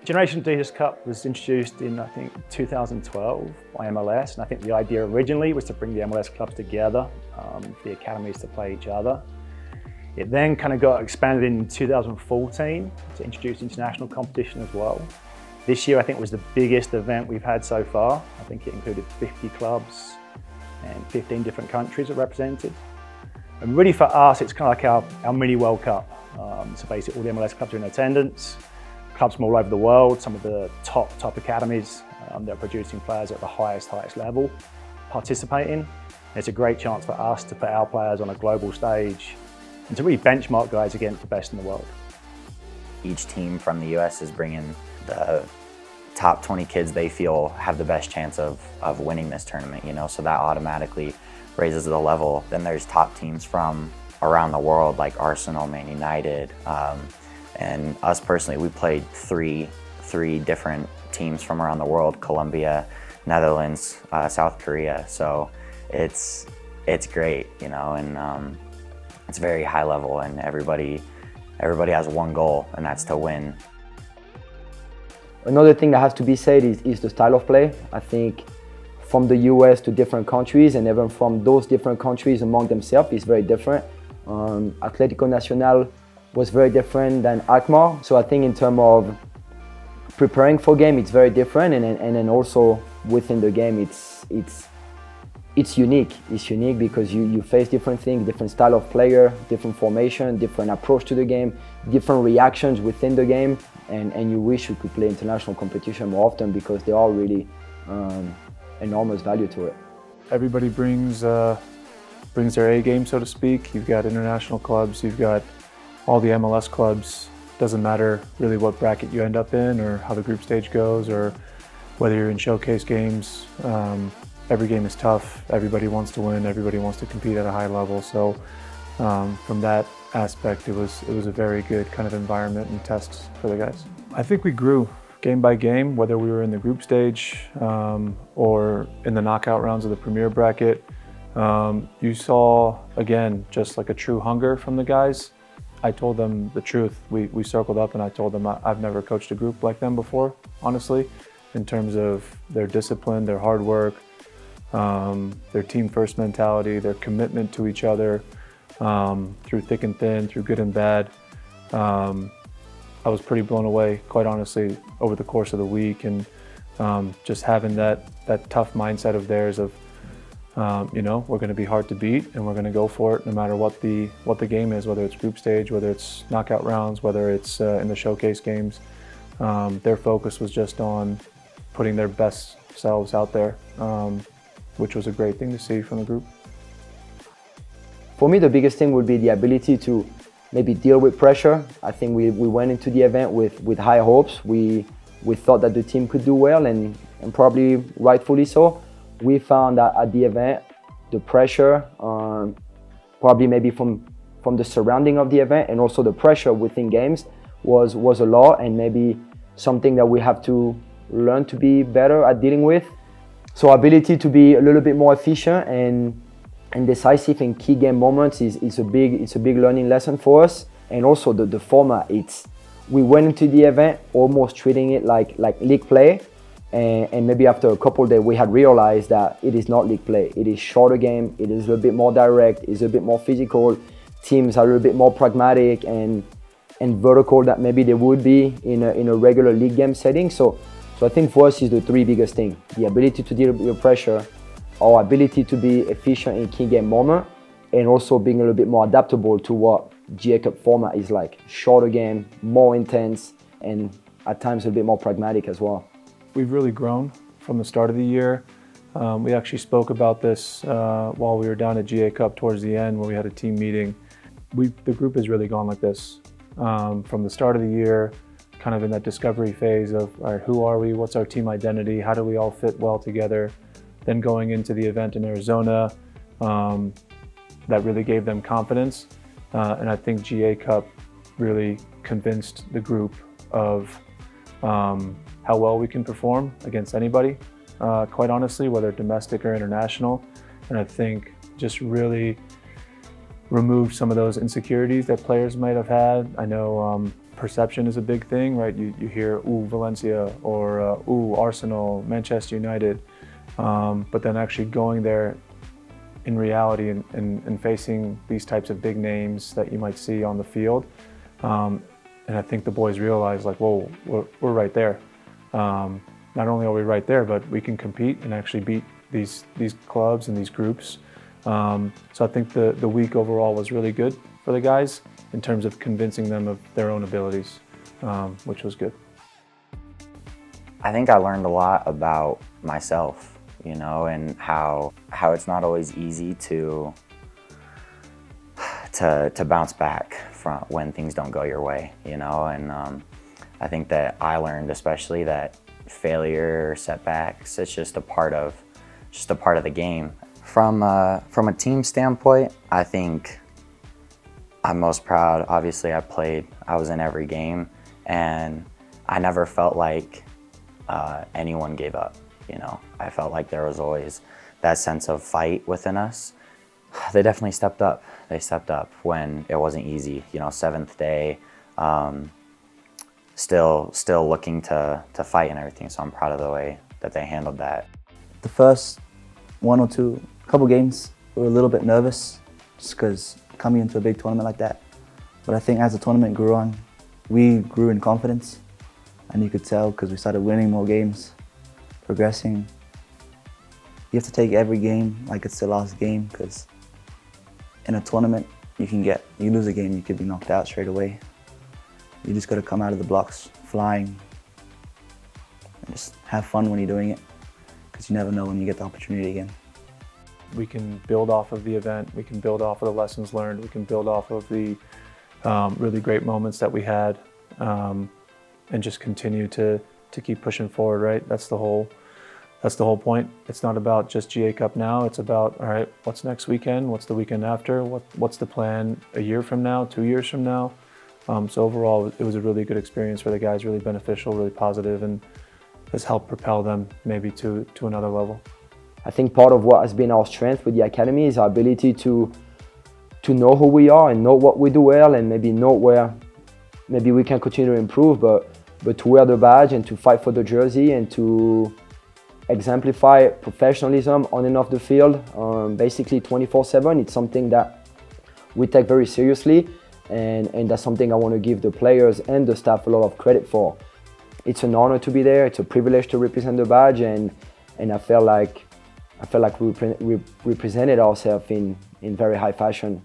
Generation Adidas Cup was introduced in, I think, 2012 by MLS, and I think the idea originally was to bring the MLS clubs together, the academies to play each other. It then kind of got expanded in 2014 to introduce international competition as well. This year I think was the biggest event we've had so far. I think it included 50 clubs and 15 different countries are represented. And really for us, it's kind of like our mini World Cup. So basically all the MLS clubs are in attendance, clubs from all over the world, some of the top academies that are producing players at the highest level participating. It's a great chance for us to put our players on a global stage and to really benchmark guys against the best in the world. Each team from the US is bringing the top 20 kids they feel have the best chance of winning this tournament, you know, so that automatically raises the level. Then there's top teams from around the world like Arsenal, Man United, and us personally, we played three different teams from around the world: Colombia, Netherlands, South Korea. So it's great, you know, and it's very high level, and everybody has one goal, and that's to win. Another thing that has to be said is the style of play. I think from the US to different countries, and even from those different countries among themselves, is very different. Atlético Nacional was very different than Alkmaar. So I think in terms of preparing for game, it's very different, and then also within the game, it's unique. It's unique because you face different things, different style of player, different formation, different approach to the game, different reactions within the game, and you wish you could play international competition more often because they are really enormous value to it. Everybody brings their A game, so to speak. You've got international clubs, you've got all the MLS clubs. Doesn't matter really what bracket you end up in or how the group stage goes or whether you're in showcase games. Every game is tough. Everybody wants to win. Everybody wants to compete at a high level. So from that aspect, it was a very good kind of environment and test for the guys. I think we grew game by game, whether we were in the group stage or in the knockout rounds of the Premier bracket. You saw, again, just like a true hunger from the guys. I told them the truth. We circled up and I told them I've never coached a group like them before, honestly, in terms of their discipline, their hard work, their team first mentality, their commitment to each other through thick and thin, through good and bad. I was pretty blown away, quite honestly, over the course of the week, and just having that tough mindset of theirs of, you know, we're going to be hard to beat and we're going to go for it no matter what the game is, whether it's group stage, whether it's knockout rounds, whether it's in the showcase games. Their focus was just on putting their best selves out there, which was a great thing to see from the group. For me, the biggest thing would be the ability to maybe deal with pressure. I think we went into the event with high hopes. We thought that the team could do well, and probably rightfully so. We found that at the event, the pressure, probably maybe from the surrounding of the event, and also the pressure within games was a lot, and maybe something that we have to learn to be better at dealing with. So ability to be a little bit more efficient and decisive in key game moments is a big learning lesson for us. And also the format, we went into the event almost treating it like league play, and maybe after a couple of days we had realized that it is not league play. It is shorter game, it is a little bit more direct, it's a bit more physical, teams are a little bit more pragmatic and vertical that maybe they would be in a regular league game setting. So I think for us is the three biggest things: the ability to deal with pressure, our ability to be efficient in key game moment, and also being a little bit more adaptable to what GA Cup format is like. Shorter game, more intense, and at times a bit more pragmatic as well. We've really grown from the start of the year. We actually spoke about this while we were down at GA Cup towards the end when we had a team meeting. The group has really gone like this. From the start of the year, kind of in that discovery phase of, all right, who are we? What's our team identity? How do we all fit well together? Then going into the event in Arizona, that really gave them confidence. And I think GA Cup really convinced the group of how well we can perform against anybody, quite honestly, whether domestic or international. And I think just really removed some of those insecurities that players might have had. I know perception is a big thing, right? You hear, ooh, Valencia, or ooh, Arsenal, Manchester United, but then actually going there in reality and facing these types of big names that you might see on the field. And I think the boys realize, like, whoa, we're right there. Not only are we right there, but we can compete and actually beat these clubs and these groups. So I think the week overall was really good for the guys in terms of convincing them of their own abilities, which was good. I think I learned a lot about myself, you know, and how it's not always easy to bounce back from when things don't go your way, you know. And I think that I learned especially that failure, setbacks, it's just a part of the game. From a team standpoint, I think I'm most proud. Obviously, I was in every game, and I never felt like anyone gave up. You know, I felt like there was always that sense of fight within us. They definitely stepped up. They stepped up when it wasn't easy. You know, 7th day, still looking to fight and everything. So I'm proud of the way that they handled that. The first couple games, we were a little bit nervous just because coming into a big tournament like that. But I think as the tournament grew on, we grew in confidence, and you could tell because we started winning more games, progressing. You have to take every game like it's the last game, because in a tournament, you lose a game, you could be knocked out straight away. You just got to come out of the blocks flying and just have fun when you're doing it, because you never know when you get the opportunity again. We can build off of the event, we can build off of the lessons learned, we can build off of the really great moments that we had, and just continue to keep pushing forward, right? That's the whole point. It's not about just GA Cup now, it's about, all right, what's next weekend, what's the weekend after, what's the plan a year from now, 2 years from now? So overall, it was a really good experience for the guys, really beneficial, really positive, and has helped propel them maybe to another level. I think part of what has been our strength with the academy is our ability to know who we are and know what we do well, and maybe know where maybe we can continue to improve, but to wear the badge and to fight for the jersey and to exemplify professionalism on and off the field, basically 24/7. It's something that we take very seriously, and that's something I want to give the players and the staff a lot of credit for. It's an honor to be there. It's a privilege to represent the badge, and I felt like we represented ourselves in very high fashion.